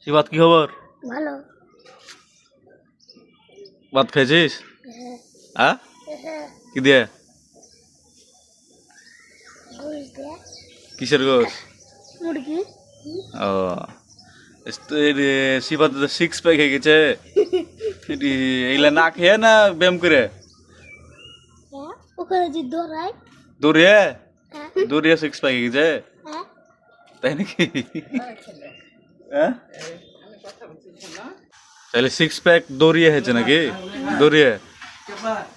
শিবাত কি খবর? ভালো। ভাত খেয়েছিস? হ্যাঁ। কি দিয়ে? গোশ দিয়ে। কিসের গোশ? মুরগি। ও শিবাত সিক্স প্যাক হয়ে গেছে। এইগুলা না খেয়ে না ব্যায়াম করে? হ্যাঁ, ওখানে যে দৌড়ায়। দৌড়িয়ে হ্যাঁ। দৌড়িয়ে সিক্স প্যাক হয়ে গেছে, হ্যাঁ। তাই নাকি? হ্যাঁ, তাহলে সিক্স প্যাক দৌড়িয়ে হয়েছে নাকি? দৌড়িয়ে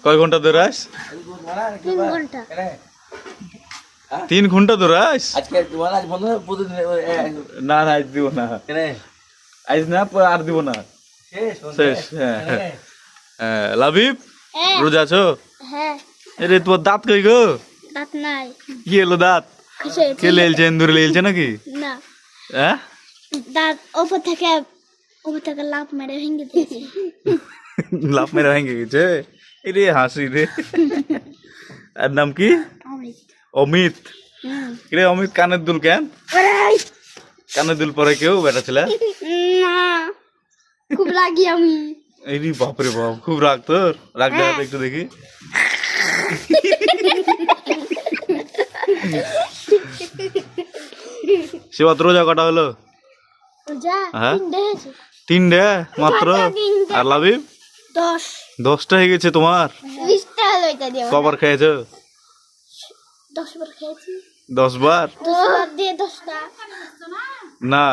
কয় ঘন্টা দৌড়াস? 3 ঘন্টা। 3 ঘন্টা দৌড়াস? আজকে আজ বন্ধ না না, আজ দিব না, আজ না আর দিব না, শেষ। হ্যাঁ হ্যাঁ। লাবিব, হ্যাঁ। রোজা আছো? হ্যাঁ। এরে তোমার দাঁত কই গো? দাঁত নাই। কি এলো দাঁত? কে লেলছে? এন্দুরে লেলছে নাকি? না, হ্যাঁ, দাঁত উপর থেকে লাফ মেরে ভেঙে দিয়েছে। লাভ মেরে ভেঙে গেছে। এরে হাসি রে। আর নাম কি? অমিত। রে অমিত, কানের দুল কেন? কানের দুল পরে কেউ বেটা ছিল? না, খুব রাগি আমি। এই বাপরে বাপ, খুব রাগ তোর। রাগ দেখাতে একটু দেখি। শিবাত রোজা কটা হলো? হ্যাঁ, 3 মাত্র। আর লাবিব? 10টা হয়ে গেছে তোমার। 20টা হলো এটা দিয়ে। কবার খেয়েছো? 10 বার খেয়েছি। 10 বার? 10 বার দিয়ে 10টা। না,